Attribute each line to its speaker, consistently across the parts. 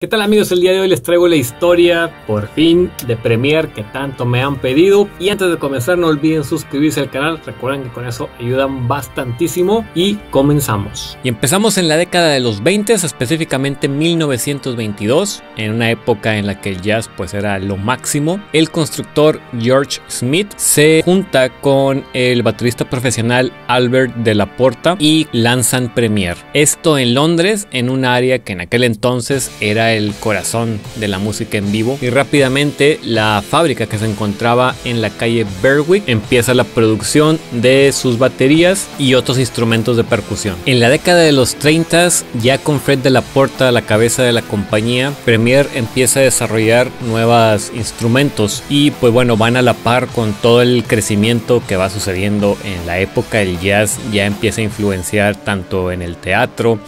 Speaker 1: ¿Qué tal amigos? El día de hoy les traigo la historia, por fin, de Premiere que tanto me han pedido. Y antes de comenzar no olviden suscribirse al canal, recuerden que con eso ayudan bastantísimo. Y comenzamos. Y empezamos en la década de los 20, específicamente 1922, en una época en la que el jazz pues era lo máximo. El constructor George Smith se junta con el baterista profesional Albert de la Porta y lanzan Premiere. Esto en Londres, en un área que en aquel entonces era el corazón de la música en vivo, y rápidamente la fábrica que se encontraba en la calle Berwick empieza la producción de sus baterías y otros instrumentos de percusión. En la década de los 30, ya con Fred de la Porta a la cabeza de la compañía, Premiere empieza a desarrollar nuevos instrumentos y pues bueno, van a la par con todo el crecimiento que va sucediendo en la época. El jazz ya empieza a influenciar tanto en el teatro,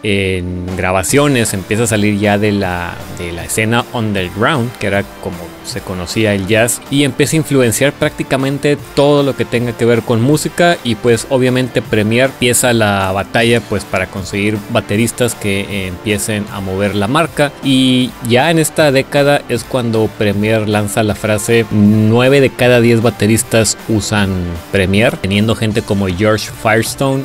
Speaker 1: en grabaciones, empieza a salir ya de la escena underground, que era como se conocía el jazz, y empieza a influenciar prácticamente todo lo que tenga que ver con música. Y pues obviamente Premiere empieza la batalla pues para conseguir bateristas que empiecen a mover la marca, y ya en esta década es cuando Premiere lanza la frase 9 de cada 10 bateristas usan Premiere, teniendo gente como George Firestone,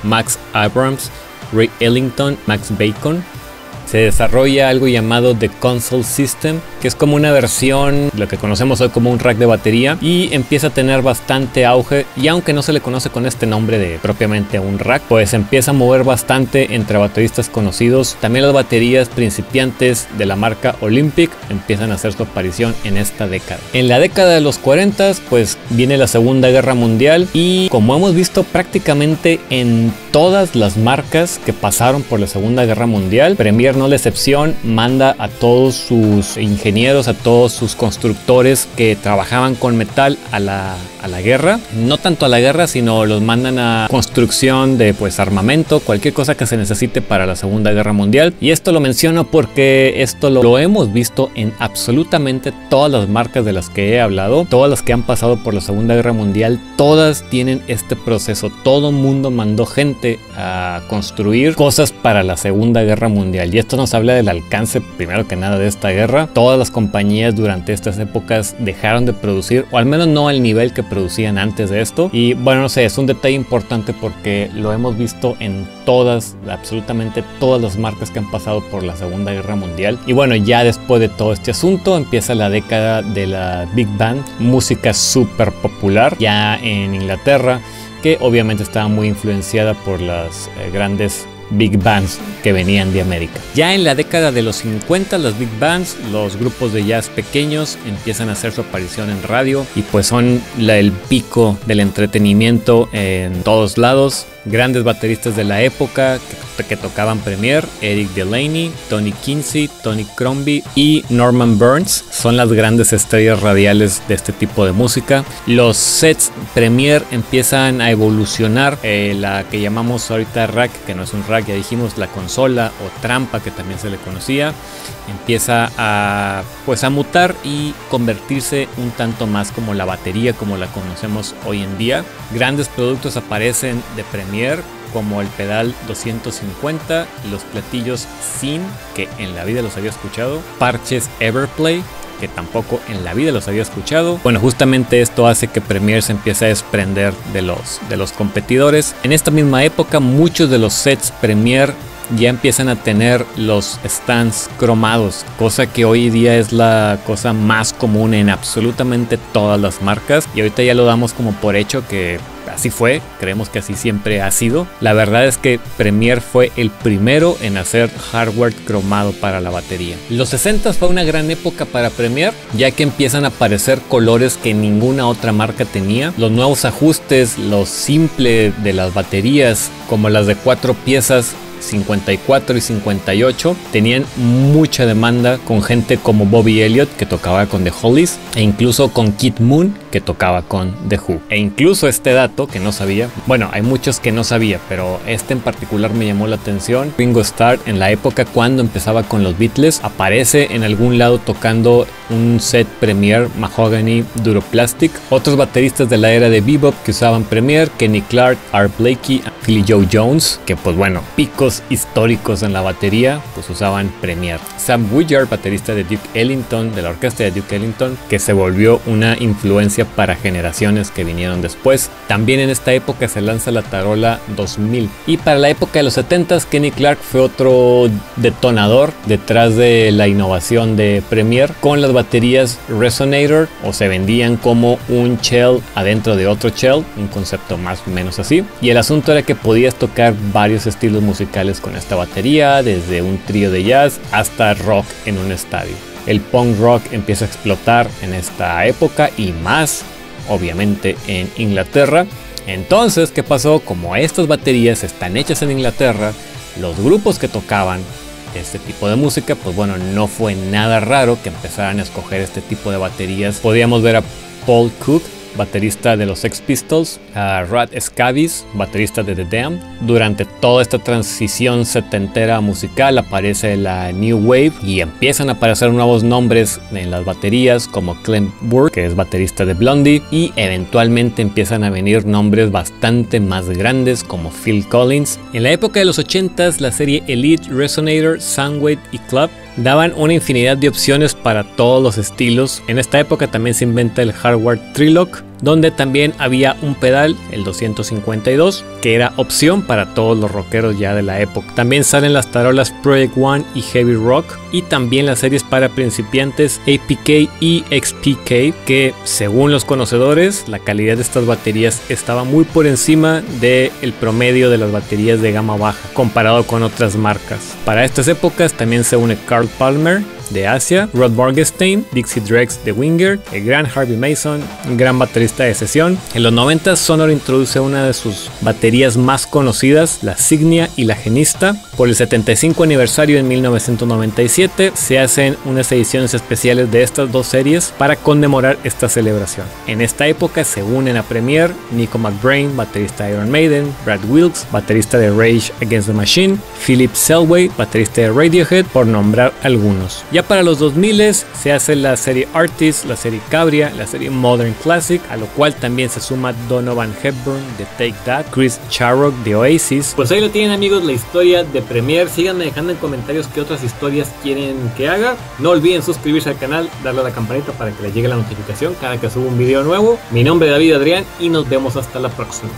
Speaker 1: Max Abrams, Ray Ellington, Max Bacon. Se desarrolla algo llamado The Console System, que es como una versión, lo que conocemos hoy como un rack de batería, y empieza a tener bastante auge. Y aunque no se le conoce con este nombre de propiamente un rack, pues empieza a mover bastante entre bateristas conocidos. También las baterías principiantes de la marca Olympic empiezan a hacer su aparición en esta década. En la década de los 40 pues viene la Segunda Guerra Mundial, y como hemos visto prácticamente en todas las marcas que pasaron por la Segunda Guerra Mundial, Premiere no la excepción. Manda a todos sus ingenieros, a todos sus constructores que trabajaban con metal a la guerra. No tanto a la guerra, sino los mandan a construcción de pues armamento, cualquier cosa que se necesite para la Segunda Guerra Mundial. Y esto lo menciono porque esto lo hemos visto en absolutamente todas las marcas de las que he hablado. Todas las que han pasado por la Segunda Guerra Mundial, todas tienen este proceso. Todo mundo mandó gente a construir cosas para la Segunda Guerra Mundial, y esto nos habla del alcance primero que nada de esta guerra. Todas las compañías durante estas épocas dejaron de producir, o al menos no al nivel que producían antes de esto. Y bueno, no sé, es un detalle importante porque lo hemos visto en todas, absolutamente todas las marcas que han pasado por la Segunda Guerra Mundial. Y bueno, ya después de todo este asunto empieza la década de la Big Band, música súper popular ya en Inglaterra, que obviamente estaba muy influenciada por las grandes big bands que venían de América. Ya en la década de los 50, las big bands, los grupos de jazz pequeños, empiezan a hacer su aparición en radio, y pues son el pico del entretenimiento en todos lados. Grandes bateristas de la época que tocaban Premiere: Eric Delaney, Tony Kinsey, Tony Crombie y Norman Burns son las grandes estrellas radiales de este tipo de música. Los sets Premiere empiezan a evolucionar, la que llamamos ahorita rack, que no es un rack, ya dijimos, la consola o trampa que también se le conocía, empieza a mutar y convertirse un tanto más como la batería como la conocemos hoy en día. Grandes productos aparecen de Premiere, como el pedal 250, los platillos Sin, que en la vida los había escuchado, parches Everplay, que tampoco en la vida los había escuchado. Bueno, justamente esto hace que Premiere se empiece a desprender de los competidores. En esta misma época, muchos de los sets Premiere ya empiezan a tener los stands cromados, cosa que hoy día es la cosa más común en absolutamente todas las marcas, y ahorita ya lo damos como por hecho que así fue, creemos que así siempre ha sido. La verdad es que Premiere fue el primero en hacer hardware cromado para la batería. Los 60 fue una gran época para Premiere, ya que empiezan a aparecer colores que ninguna otra marca tenía. Los nuevos ajustes, lo simple de las baterías, como las de 4 piezas 54 y 58, tenían mucha demanda con gente como Bobby Elliott, que tocaba con The Hollies, e incluso con Keith Moon, que tocaba con The Who. E incluso este dato que no sabía, bueno, hay muchos que no sabía, pero este en particular me llamó la atención. Ringo Starr, en la época cuando empezaba con los Beatles, aparece en algún lado tocando un set Premier Mahogany Duroplastic. Otros bateristas de la era de bebop que usaban Premier, Kenny Clarke, Art Blakey, Philly Joe Jones, que pues bueno, picos históricos en la batería, pues usaban Premier. Sam Woodyard, baterista de Duke Ellington, de la orquesta de Duke Ellington, que se volvió una influencia para generaciones que vinieron después. También en esta época se lanza la tarola 2000. Y para la época de los 70s, Kenny Clarke fue otro detonador detrás de la innovación de Premier con las baterías Resonator, o se vendían como un shell adentro de otro shell, un concepto más o menos así. Y el asunto era que podías tocar varios estilos musicales con esta batería, desde un trío de jazz hasta rock en un estadio. El punk rock empieza a explotar en esta época y más, obviamente, en Inglaterra. Entonces, ¿qué pasó? Como estas baterías están hechas en Inglaterra, los grupos que tocaban este tipo de música, pues bueno, no fue nada raro que empezaran a escoger este tipo de baterías. Podíamos ver a Paul Cook, baterista de los Sex Pistols, a Rod Scabies, baterista de The Damned. Durante toda esta transición setentera musical aparece la New Wave y empiezan a aparecer nuevos nombres en las baterías como Clem Burke, que es baterista de Blondie, y eventualmente empiezan a venir nombres bastante más grandes como Phil Collins. En la época de los 80s, la serie Elite, Resonator, Soundwave y Club daban una infinidad de opciones para todos los estilos. En esta época también se inventa el Hardware Trilock, donde también había un pedal, el 252, que era opción para todos los rockeros ya de la época. También salen las tarolas Project One y Heavy Rock, y también las series para principiantes APK y XPK, que según los conocedores, la calidad de estas baterías estaba muy por encima del promedio de las baterías de gama baja, comparado con otras marcas. Para estas épocas también se une Carl Palmer de Asia, Rod Morgenstein, Dixie Drex de Winger, el gran Harvey Mason, un gran baterista de sesión. En los 90 Sonor introduce una de sus baterías más conocidas, la Signia y la Genista. Por el 75 aniversario en 1997 se hacen unas ediciones especiales de estas dos series para conmemorar esta celebración. En esta época se unen a Premier Nico McBrain, baterista de Iron Maiden, Brad Wilkes, baterista de Rage Against the Machine, Philip Selway, baterista de Radiohead, por nombrar algunos. Ya para los 2000 se hace la serie Artist, la serie Cabria, la serie Modern Classic, a lo cual también se suma Donovan Hepburn de Take That, Chris Sharrock de Oasis. Pues ahí lo tienen, amigos, la historia de Premier. Síganme dejando en comentarios qué otras historias quieren que haga. No olviden suscribirse al canal, darle a la campanita para que les llegue la notificación cada que suba un video nuevo. Mi nombre es David Adrián y nos vemos hasta la próxima.